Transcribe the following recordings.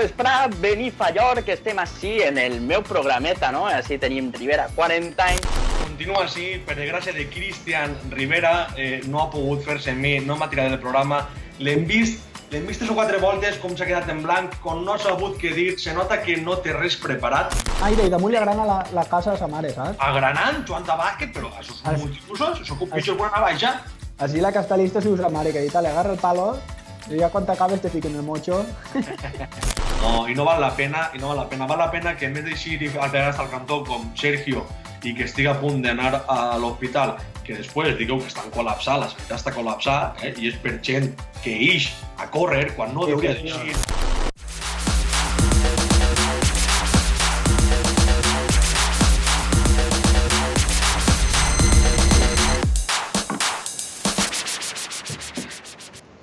vesprada, Benifallor, que estem així en el meu programeta, no? Així tenim Rivera 40 anys. Continua així, per desgràcia de Cristian Rivera, no ha pogut fer-se amb mi, no m'ha tirat del programa. L'hem vist 3 o 4 voltes com s'ha quedat en blanc, com no ha sabut què dir, se nota que no té res preparat. Aire, i damunt li agrana la casa de sa mare, saps? Agranant, jugant a bàsquet, però això són multiusos, això com pitjor quan a baixa. Així la castalista se usa mare, que ahorita le agarra el palo y ya cuando acabes te fiquen el mocho. No, i no val la pena, Val la pena que en vez d'eixir i alterar al cantó com Sergio i que estigui a punt d'anar a l'hospital, que després digueu que estan col·lapsant, la sanitat està col·lapsada, i és per gent que ix a córrer quan no hauria d'eixir.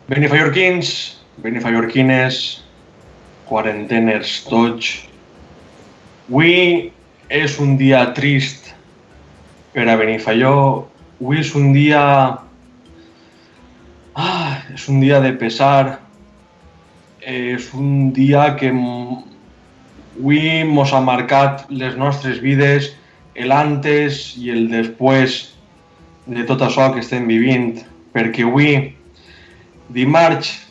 Benifallorquins, benifallorquines, quaranteners tots. Avui és un dia trist per a Benifalló. Avui és un dia... és un dia de pesar. És un dia que avui mos ha marcat les nostres vides, l'antes i el després de tot això que estem vivint, perquè avui, dimarts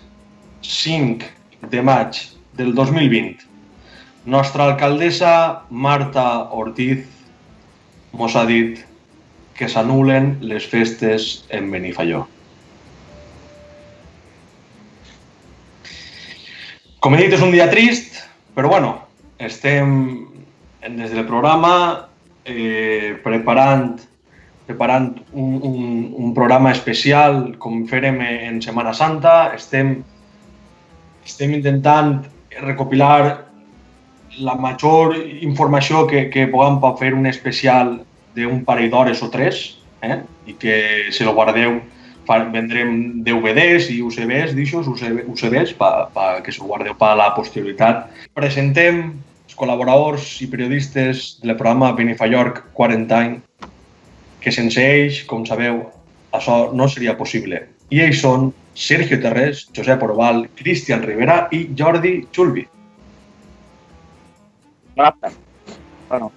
5 de maig del 2020, nostra alcaldessa Marta Ortiz mos ha dit que s'anulen les festes en Benifalló. Com he dit, és un dia trist, però bueno, estem des del programa preparant un programa especial com fèrem en Setmana Santa. Estem intentant recopilar la major informació que puguem per fer un especial d'un parell d'hores o 3, i que se lo guardeu. Vendrem DVDs i UCBs, d'aixòs, UCBs, que se lo guardeu per la posterioritat. Presentem els col·laboradors i periodistes del programa Benifallor 40 anys, que sense ells, com sabeu, això no seria possible. I ells són Sergio Terrés, Josep Orval, Cristian Rivera i Jordi Chulbi.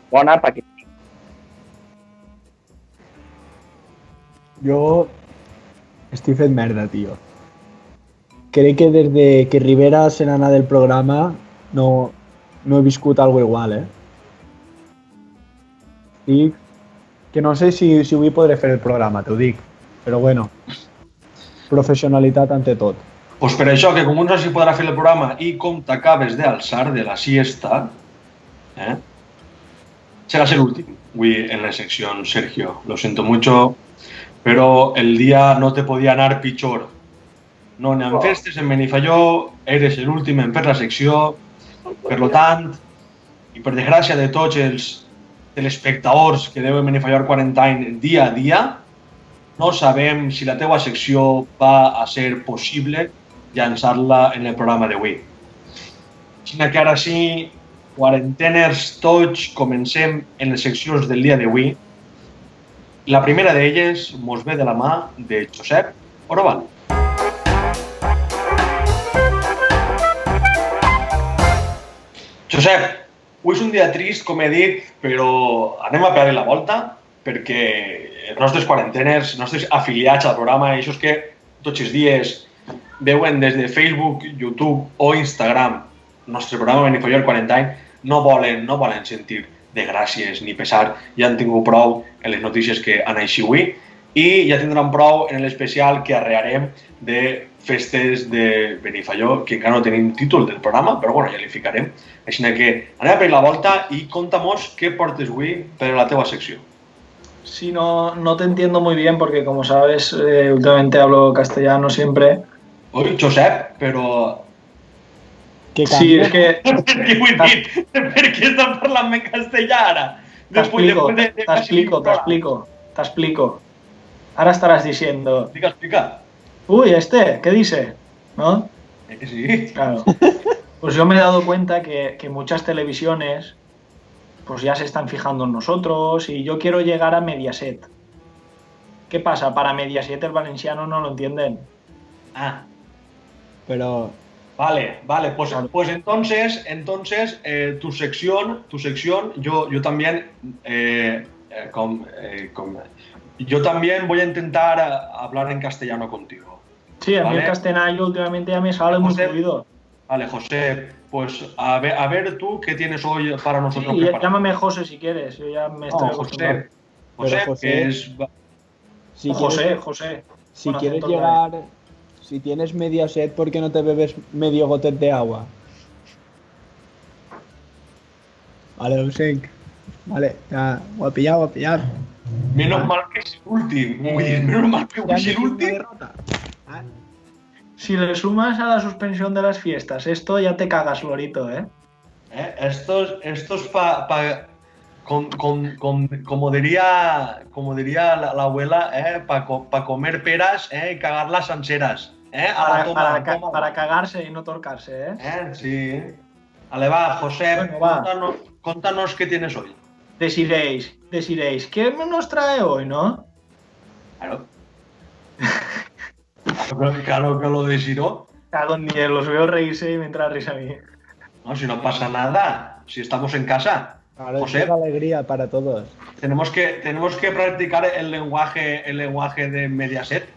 Bona apa aquí. Jo estic fet merda, tio. Crec que des de que Rivera se n'ha del programa no he viscut algo igual, I que no sé si avui podré fer el programa, t'ho dic. Però bueno, professionalitat ante tot. Pues per això, que com no sé si podrà fer el programa i com t'acabes d'alçar de la siesta, serà ser l'últim. Avui en les seccions, Sergio, lo siento mucho, però el dia no te podia anar pitjor. No n'hi ha festes en Benifalló, eres l'últim en fer la secció, per lo tant, i per desgràcia de tots els telespectadors que deuen Benifallor 40 anys dia a dia, no sabem si la teua secció va a ser possible llançar-la en el programa d'avui. Així que ara sí, quaranteners tots, comencem en les seccions del dia d'avui. La primera d'elles mos ve de la mà de Josep Orval. Josep, avui és un dia trist, com he dit, però anem a pegar-li la volta, perquè els nostres quaranteners, els nostres afiliats al programa, aquests que tots els dies veuen des de Facebook, YouTube o Instagram el nostre programa Benifallor 40 anys, no volen sentir desgràcies ni pesar. Ja han tingut prou en les notícies que han eixit avui i ja tindran prou en l'especial que arrearem de festes de Benifalló, que encara no tenim títol del programa, però bueno, ja li ficarem. Així que anem a per la volta i conta-mos què portes avui per a la teva secció. Sí, no te entiendo muy bien porque, como sabes, últimamente hablo castellano siempre. Oi, Josep, però... Sí, és que... Què vull dir? Per què estan parlant en castellà ara? Te explico. Ahora estarás diciendo... Explica. Uy, ¿qué dice? ¿No? Que sí. Claro. Pues yo me he dado cuenta que muchas televisiones pues ya se están fijando en nosotros y yo quiero llegar a Mediaset. ¿Qué pasa? Para Mediaset el valenciano no lo entienden. Pero Vale, pues entonces tu sección, yo también, yo también voy a intentar hablar en castellano contigo. Sí, a mí ¿vale? el castellano últimamente ya me sale muy fluido. Vale, José, pues a ver tú qué tienes hoy para nosotros Sí, preparado. llámame José si quieres, yo ya me estoy acostumbrado. José, que es... Si José. Si Con quieres acento llegar, si tienes media sed, ¿por qué no te bebes medio gotet de agua? Vale, Usenc. Vale, ya, voy a pillar. Menos mal que es el último. Menos mal que es el último. Si le sumas a la suspensión de las fiestas, esto ya te cagas, Lorito, ¿eh? Esto es como diría la abuela, para comer peras y cagar las ancheras. Para cagarse y no torcarse, ¿eh? Sí. Vale, va, José, Bueno, va. Contanos qué tienes hoy. Deciréis, ¿qué nos trae hoy, no? Claro. Claro que lo decido. Cago en 10, los veo reírse y me entra risa a mí. No, si no pasa nada, si estamos en casa. Ahora José, es alegría para todos. tenemos que practicar el lenguaje de Mediaset.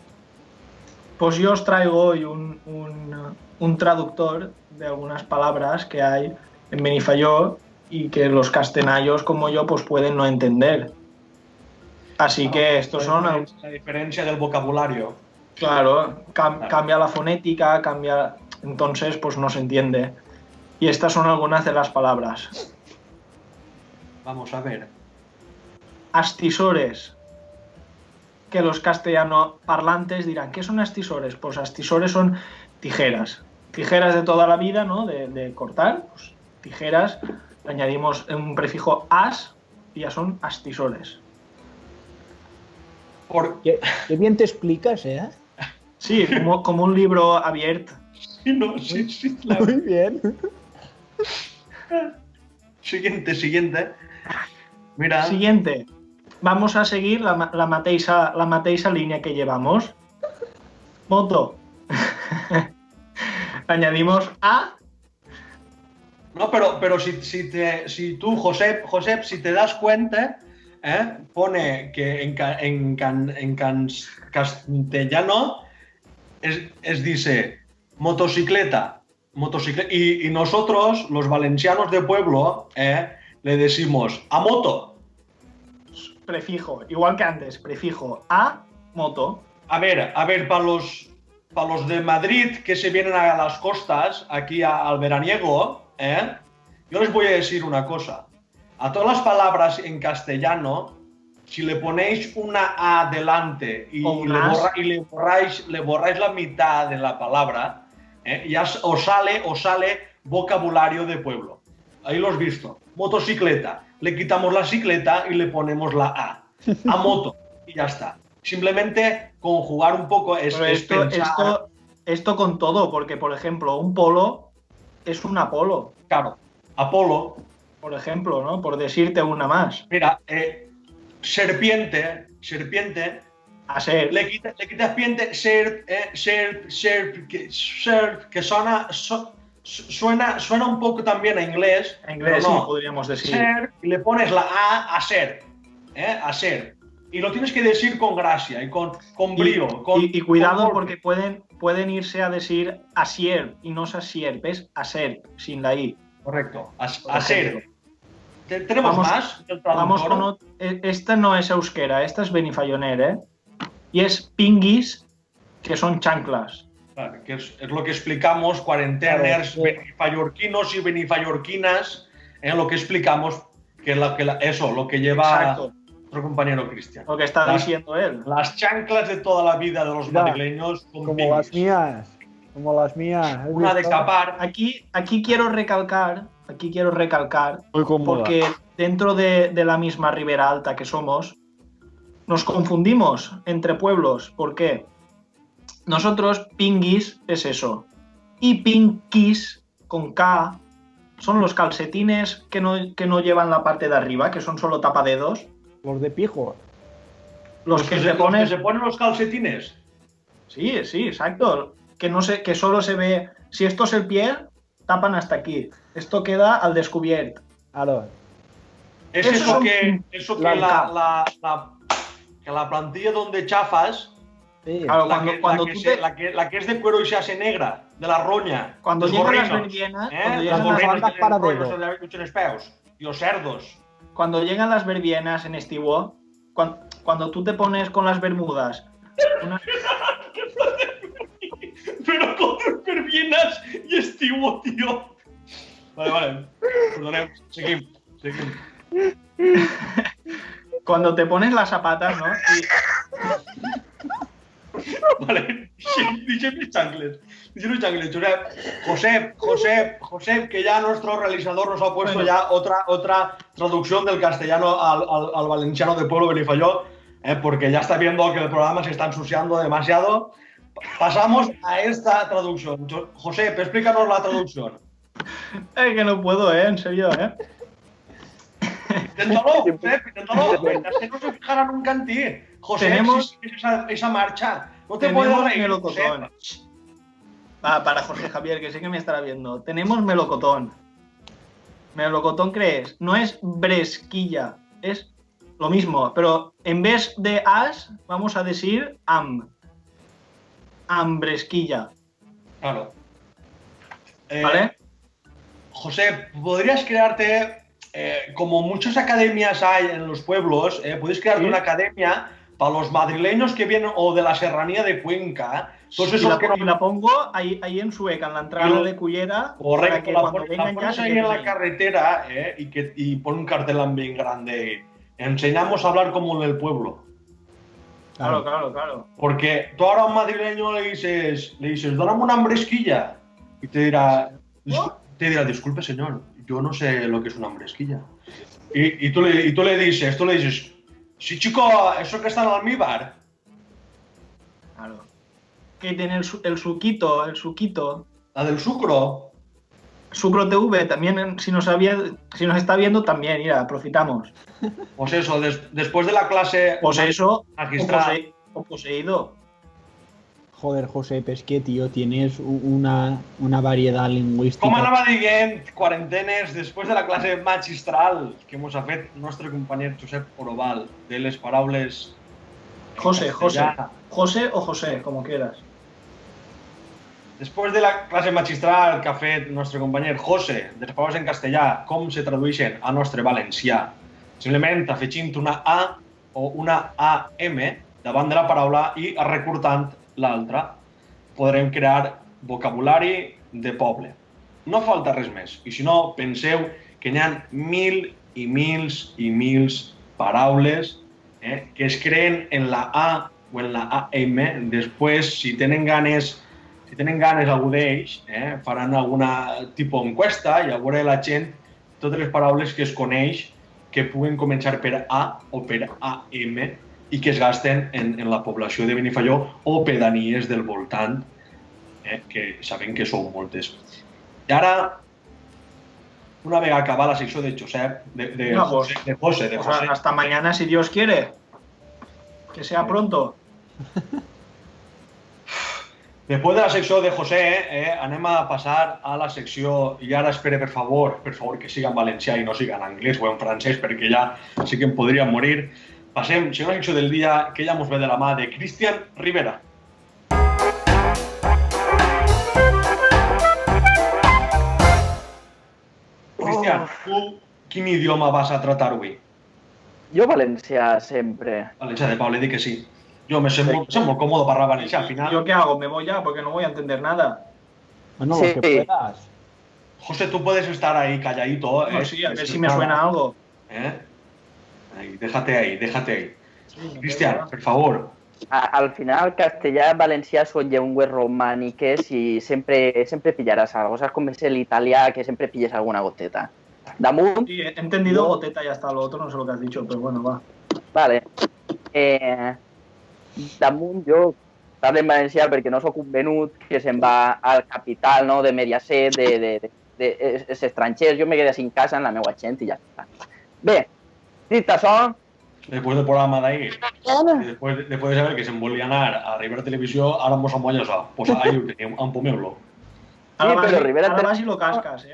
Pues yo os traigo hoy un traductor de algunas palabras que hay en Benifayó y que los castenallos como yo pues pueden no entender. Así que estos son... La diferencia del vocabulario. Claro, cambia la fonética, cambia... Entonces pues no se entiende. Y estas son algunas de las palabras. Vamos a ver. Astisores. Que los castellano parlantes dirán, ¿qué son astisores? Pues astisores son tijeras. Tijeras de toda la vida, ¿no? De cortar. Pues, tijeras. Añadimos un prefijo as y ya son astisores. Qué bien te explicas, ¿eh? Sí, como un libro abierto. Sí. Muy bien. Siguiente. Mira. Siguiente. Vamos a seguir la mateixa línea que llevamos. Moto. Añadimos a. No, pero si tú, José, si te das cuenta, pone que en castellano dice motocicleta. Y nosotros, los valencianos de pueblo, le decimos a moto. Prefijo, igual que antes, prefijo a moto. A ver, para los de Madrid que se vienen a las costas, aquí al veraniego, yo les voy a decir una cosa. A todas las palabras en castellano, si le ponéis una A delante y le borráis la mitad de la palabra, ya os sale vocabulario de pueblo. Ahí lo has visto. Motocicleta. Le quitamos la cicleta y le ponemos la A. A moto. Y ya está. Simplemente conjugar un poco es pensar. Esto con todo, porque por ejemplo, un polo es un Apolo. Claro. Apolo. Por ejemplo, ¿no? Por decirte una más. Mira, serpiente. A ser. Le quitas piente, que suena un poco también a inglés. En inglés no. sí podríamos decir. Y le pones la A ser. A ser. Y lo tienes que decir con gracia y con brío. Y cuidado porque pueden irse a decir asier y no sasier, ¿ves? Aser, sin la I. Correcto, aser. ¿Tenemos más? Vamos con esta no es euskera, esta es benifayoner, ¿eh? Y es pinguis, que son chanclas. Claro, que es lo que explicamos, cuarenteners, benifallorquinos y benifallorquinas, lo que explicamos, que lo que lleva Exacto. Nuestro compañero Cristian. Lo que está diciendo él. Las chanclas de toda la vida de los madrileños son como pinguis. las mías. Como las mías. Una de capar. Aquí quiero recalcar, Muy cómoda. porque dentro de la misma Ribera Alta que somos, nos confundimos entre pueblos. ¿Por qué? Nosotros, pinguis es eso. Y pinquis, con K, son los calcetines que no llevan la parte de arriba, que son solo tapadedos. Los de pijo. Los que se ponen los calcetines. Sí, exacto. que no sé, que solo se ve, si esto es el pie, tapan hasta aquí. Esto queda al descubierto. Claro. Es Eso eso son- que la- que la plantilla donde chafas, Sí. Claro, la cuando que tú se- te- la que es de cuero y se hace negra, de la roña. Cuando los llegan las gorrinos, verbienas, ¿eh? cuando Los llegan las gorrinos bandas que para tienen rollos dedo. en los peus y los cerdos. Cuando llegan las verbienas en estivo, cuando tú te pones con las bermudas, Pero con verbienas y estivo, tío. Vale. Perdoneu. Seguim. cuando te pones las zapatas, ¿no? Vale, deixem los chancles. Josep, que ya nuestro realizador nos ha puesto Bueno. ya otra traducción del castellano al valenciano de Pueblo Benifayó, porque ya está viendo que el programa se está ensuciando demasiado. Pasamos a esta traducción. Josep, explícanos la traducción. Que no puedo, en serio, Inténtalo, Josep, inténtalo. Es que no se fijará nunca en ti. Josep, Tenemos- si sigues esa marcha, no te Tenemos puedes reír, melocotón. Josep. Para Jorge Javier, que sé que me estará viendo. Tenemos melocotón. Melocotón, ¿crees? No es bresquilla, es lo mismo, pero en vez de as, vamos a decir ambresquilla, Claro. ¿vale? José, podrías crearte, como muchas academias hay en los pueblos, puedes crearte Sí. una academia para los madrileños que vienen o de la serranía de Cuenca. Todos Y esos la, que no... y la pongo ahí en Sueca, en la entrada Pero- de Cullera, para Correcto, que la cuando pones, vengan ya se ahí en la queden. carretera y pon un cartel bien grande. Enseñamos a hablar como en el pueblo. Claro. Porque tú ahora a un madrileño le dices, dóname una hambresquilla. Y te dirá, disculpe señor, yo no sé lo que es una hambresquilla. Y tú le dices, sí chico, eso que está en almíbar. Claro. Que tiene el suquito. La del sucro. Sucro TV, también, si nos está viendo, también, mira, profitamos. Pues eso, después de la clase Pues eso, magistral. o poseído. Joder, Josep, es que, tío, tienes una variedad lingüística. Com anava dient, quarantenes, després de la clase magistral que ens ha fet nostre company Josep Oroval, de les paraules... en José, castellà. José o José, como quieras. Després de la clase magistral que ha fet nostre company José, de les paraules en castellà, com se tradueixen a nostre valencià, simplement afegint una A o una AM davant de la paraula i recortant l'altra, podrem crear vocabulari de poble. No falta res més. I si no, penseu que n'hi ha mil i mils paraules que es creen en la A o en la AM. Després, si tenen ganes algú d'ells, faran alguna tipus d'enquesta i a veure la gent totes les paraules que es coneix que puguen començar per A o per AM i que es gasten en la població de Benifaió o pedanies del voltant, que sabem que són moltes. I ara, una vegada acabada la secció de Josep, de José. Pues hasta mañana, si Dios quiere. Que sea pronto. Després de la secció de José, anem a passar a la secció, i ara espere, per favor, que siga en valencià i no siga en anglès o en francès, perquè ja sí que em podria morir. Passem, segona secció del dia, que ja ens ve de la mà de Cristian Rivera. Cristian, tu quin idioma vas a tratar avui? Jo valencià sempre. Valencià de Pablo, di que sí. Yo me siento muy cómodo para valencià, al final. ¿Yo qué hago? ¿Me voy ya? Porque no voy a entender nada. Bueno, Sí. lo que puedas. José, tú puedes estar ahí calladito. No, sí, a ver si me suena algo. Ahí, déjate ahí. Sí, me Cristian, quedo- por favor. Al final, castellà, valencià són llengües romàniques i sempre pillaràs algo. Saps com és l'italià, que sempre pilles alguna goteta. Damunt, Sí, he entendido goteta, ya está. Lo otro no sé lo que has dicho, pero bueno, va. vale. Damunt jo parlo en valencià perquè no sóc un venut que se'n va al capital, no?, de Mediaset, els estrangers. Jo me quedé sin casa en la meva gent i ja està. Bé, dit això, Después del programa de ahí, y después de saber que se'n volia anar a Rivera Televisió, ara mos han mollosat. Pues ahí ho tenim, en pomeu-lo. Ara però vas, Rivera ara vas i lo cascas,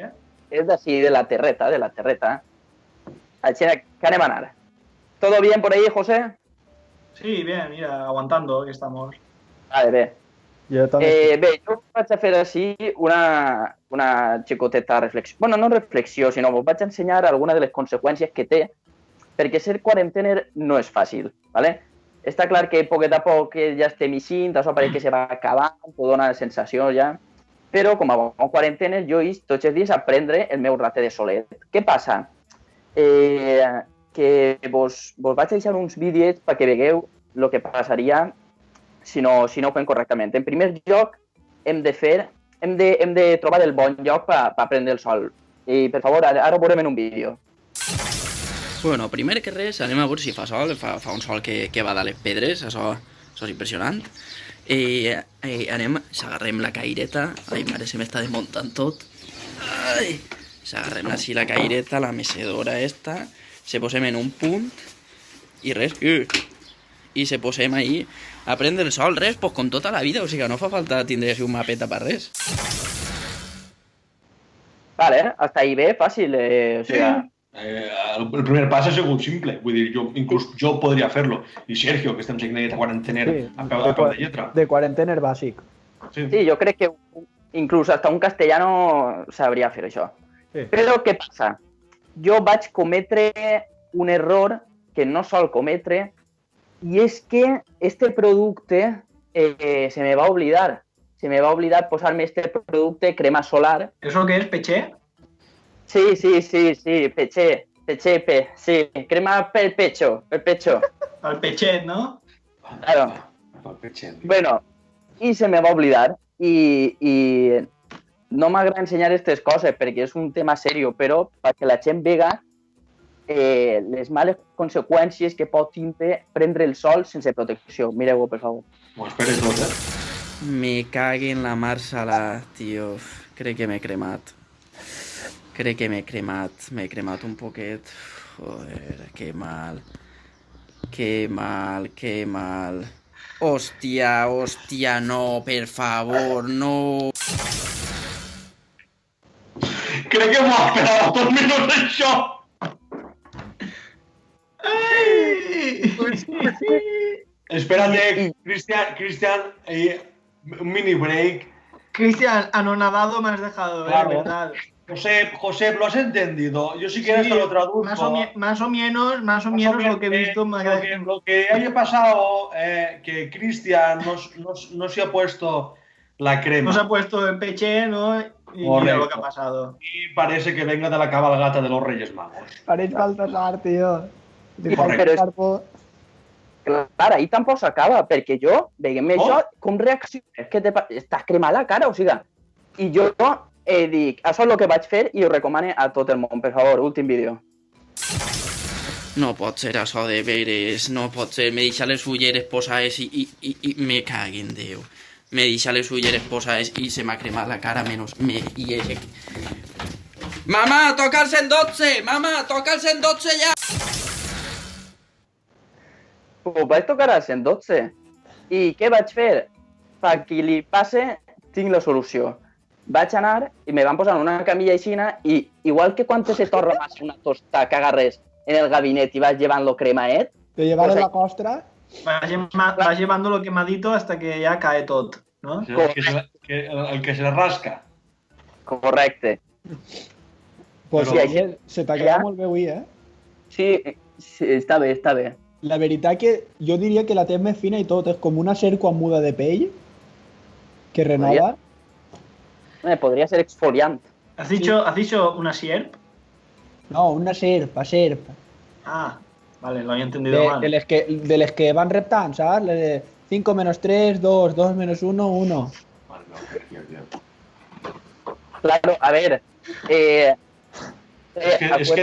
Es d'ací, de la terreta, de la terreta. Així que anem a anar. ¿Todo bien por ahí, José? Sí, bien, mira, aguantando que estamos. Vale, bé. Jo també. Bé, jo vaig a fer així una xicoteta reflexió. Bueno, no reflexió, sinó us vaig ensenyar alguna de les conseqüències que té, perquè ser quarantener no és fàcil, ¿vale? Està clar que poquet a poc ja estem eixint, això pareix que se va acabant, t'ho dona la sensació ja, però com a bon quarantener jo he tots els dies a prendre el meu rate de solet. Què passa? Que vos vaig deixar uns vídeos perquè vegueu el que passaria si no ho fem correctament. En primer lloc, hem de trobar el bon lloc per prendre el sol. I, per favor, ara ho veurem en un vídeo. Bueno, primer que res, anem a veure si fa sol, fa un sol que va de les pedres, això és impressionant. S'agarrem la caireta, ai mare, se m'està desmuntant tot. Ai, s'agarrem així la caireta, la mecedora esta, se posem en un punt i res, i se posem ahí a prendre el sol, res, pues com tota la vida, o sigui que no fa falta tindre un mapeta per res. Vale, hasta ahí bé, fàcil, o sigui... El primer pas ha sigut simple, vull dir, inclús jo podria fer-lo. I Sergio, que estem seguint a quarantener a peu de lletra. De quarantener bàsic. Sí, jo crec que inclús hasta un castellano sabria fer això. Sí. Però què passa? Jo vaig cometre un error que no sol cometre i és que este producte se me va oblidar. Se me va oblidar posar-me este producte crema solar. ¿Eso qué es, peché? Sí, peché, sí, crema pel pecho. Al pechet, ¿no? Claro. Bueno, y se me va oblidar y no m'agrada ensenyar aquestes coses perquè és un tema serio, però perquè la gent vega les males conseqüències que pot tindre prendre el sol sense protecció. Mireu-ho, per favor. M'ho esperes tot, Me cague en la mar salada, tio. Crec que m'he cremat. M'he cremat un poquet. Joder, que mal. Hòstia, no, per favor, no. Crec que m'ho esperava 2 minuts això! Espérate, Cristian, un mini break. Cristian, anonadado me has dejado, Claro. ¿verdad? José, ¿lo has entendido? Yo si quieres te lo traduzco. Más o menos lo que he visto. Lo que haya pasado, que Cristian no se ha puesto la crema. No se ha puesto en peché, ¿no? Y mira lo que ha pasado. Y parece que venga de la cabalgata de los Reyes Magos. Pareix Baltasar, tio. Però clar, ahí tampoc s'acaba, perquè jo, veient això, com reacciones? Estàs cremant la cara, o sigui... I jo dic, això és el que vaig fer i ho recomano a tot el món, per favor, últim vídeo. No pot ser això de veres, no pot ser. Me deixa les ulleres posades i me cagui en Déu. Me deixa les ulleres posades i se m'ha cremat la cara menys i ese... Mamà, toca el 112! Mamà, toca el 112 ja! Ho vaig tocar al 112. I què vaig fer? Per qui li passe, tinc la solució. Vaig anar i me van posar en una camilla aixina i igual que quan se torna massa una tosta que agarres en el gabinet y vas llevando cremaet. Te llevaré la costra. Vas llevando lo quemadito hasta que ya cae todo, ¿no? El que se le rasca. Correcte. Pues Però, sí, se t'ha quedat molt bé avui, Sí, està bé, està bé. La veritat que jo diria que la tens més fina i tot, és com una serp amb muda de pell que renova. Podria ser exfoliant. ¿Has dicho una sierp? No, una serp. Ah, vale, lo había entendido mal. De les que van reptant, saps? Les de 5 menos 3, 2, 2 menos 1, 1. Claro, a ver... és que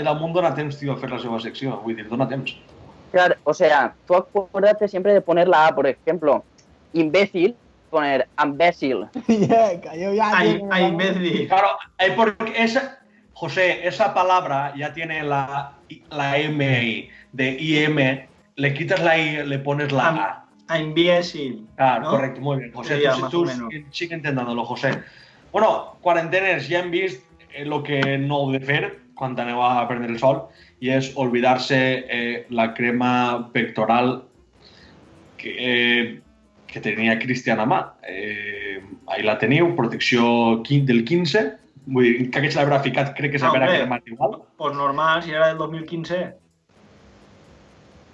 damunt dona temps, tio, a fer la seva secció. Vull dir, dona temps. Claro, o sea, tú acuérdate siempre de poner la A, por ejemplo, imbécil, poner imbécil. Calleu ja. Ay, imbécil. Claro, porque esa... José, esa palabra ya tiene la M ahí, de IM, le quitas la I, le pones la A. A imbécil. Claro, ¿no? correcte, molt bé. José, Sí, tu más o menos. sigue intentant-lo, José. Bueno, quarantenes, ja hem vist el que no heu de fer quan aneu a prendre el sol i és oblidar-se la crema pectoral que tenia Cristian a mà. Ahí la teniu, protecció del 15. Vull dir, que aquest l'haurà ficat, crec que s'haurà cremat igual. Pues normal, si era del 2015.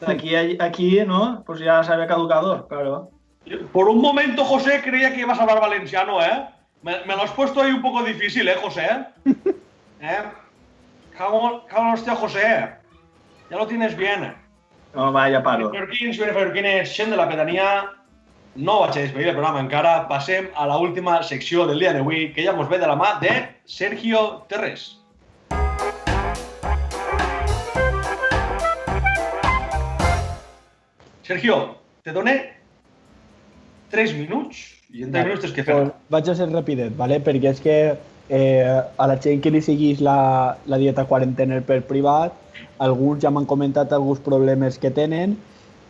Aquí, ¿no? Pues ya se había caducado, claro. Por un momento, José, creía que ibas a hablar valenciano, ¿eh? Me lo has puesto ahí un poco difícil, José? Cago en hostia, José. Ya lo tienes bien. No, vaya paro. Benifallorquins, gent de la pedania, no vaig a despedir el programa encara. Passem a la última secció del dia d'avui, que ja mos ve de la mà de Sergio Terrés. Sergio, te doné 3 minuts i en 3 minuts tens que fer. Vaig a ser rapidet, ¿vale? Perquè és que a la gent que li seguís la dieta quarantena per privat, alguns ja m'han comentat alguns problemes que tenen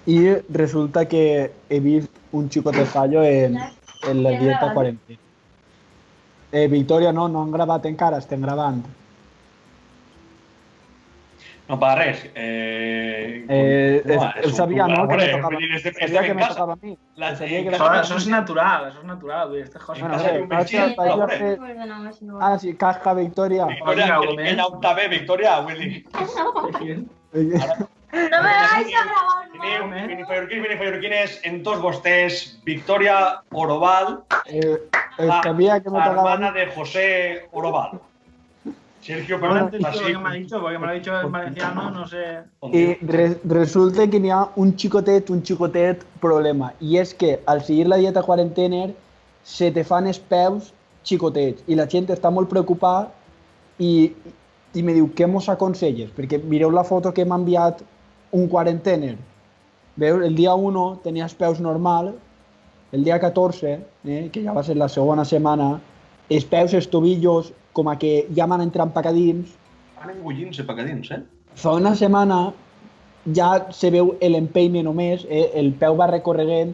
i resulta que he vist un xicotet fallo en la dieta quarantena. Victòria, no han gravat encara, estem gravant. No passa res. Sabia, no? Que me tocava. Sabia que me tocava a mi. Eso es natural, Estas cosas. Ah, sí, casca, Victòria. Victòria, que ella ho està bé, Victòria, vull dir. No me vais a grabar. Benifallorquines, en tots vostès, Victòria Oroval, Sabia que me la tocava a hermana mi. de José Oroval. Sergio, No perdón, he entendido lo que me ha dicho, porque me lo ha dicho en valenciano, no sé. I resulta que n'hi ha un xicotet problema. I és que al seguir la dieta quarantena se te fan els peus xicotets i la gent està molt preocupada i me diu, què mos aconselles? Perquè mireu la foto que m'ha enviat un quarantener. Veus, el dia 1 tenia els peus normal, el dia 14, que ja va ser la segona setmana, els peus, els tobillos, com a que ja m'han entrat cap a dins. Van engullint-se cap a dins, Fa una setmana ja se veu l'empeine només, el peu va recorregent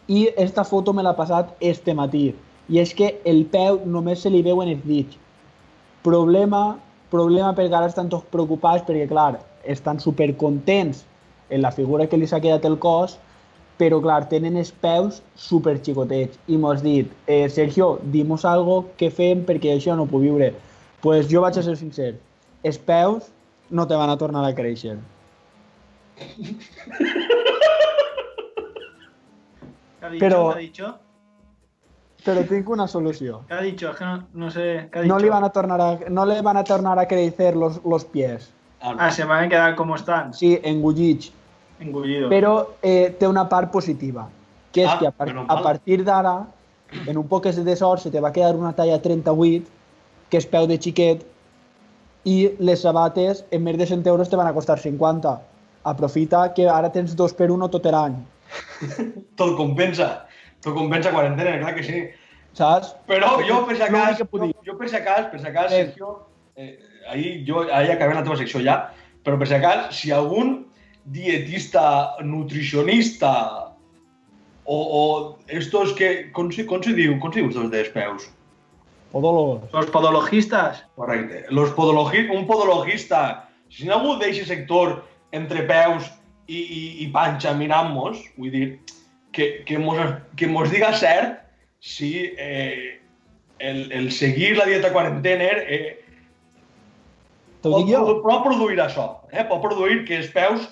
i esta foto me l'ha passat este matí. I és que el peu només se li veuen els dits. Problema perquè ara estan tots preocupats perquè, clar, estan supercontents en la figura que li s'ha quedat el cos, però, clar, tenen els peus superxicotets. I m'has dit, Sergio, dimos algo que fem perquè això no puc viure. Pues jo vaig a ser sincer, els peus no te van a tornar a créixer. ¿Qué Pero- ha dicho? Però tinc una solució. ¿Qué ha dicho? Es que no sé. ¿Qué ha dicho? No le van a tornar a crecer los pies. Ah, se van a quedar como están, Sí, engullits. engullidos. Però té una part positiva, que és que menos a mal. partir d'ara, en un poc de sort, se te va quedar una talla 38, que és peu de xiquet, i les sabates, en més de 100 euros, te van a costar 50. Aprofita que ara tens 2 per 1 tot l'any, Tot compensa quarantena, clar que sí. saps? Però jo, per si L'únic que acas, puc dir. Sergio, ahí acabem la teva secció ja, però per si acas, si algun dietista, nutricionista o estos que... Com se diu estos dels peus? Podólogos. Los podologistas. Correcte. Un podologista, si n'hi ha algú d'aquest sector entre peus i panxa mirant-nos, vull dir, que mos diga cert si el seguir la dieta quarantena T'ho dic jo? pot produir això, pot produir que els peus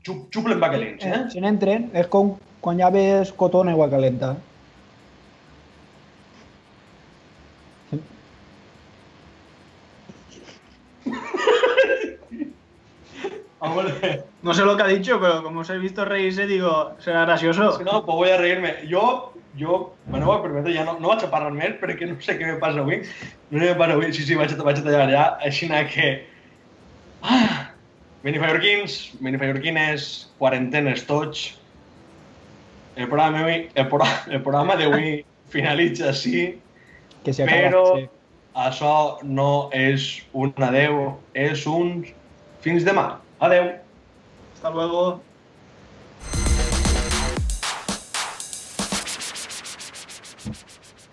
xuplen bacalins, Se n'entren, és com quan ja ves cotó en aigua calenta. Hombre, No sé lo que ha dicho, pero como os he visto reírse, digo, será gracioso. no, pues voy a reírme. Jo, m'aneu a permetre, ja no vaig a parlar més perquè no sé què me passa avui. No sé què me passa avui, sí, vaig a tallar ja, així que... Benifallorquines, quarantenes tots. El programa d'avui finalitza així, Que se acaba. però Sí. això no és un adeu, és un fins demà. Adeu. Hasta luego.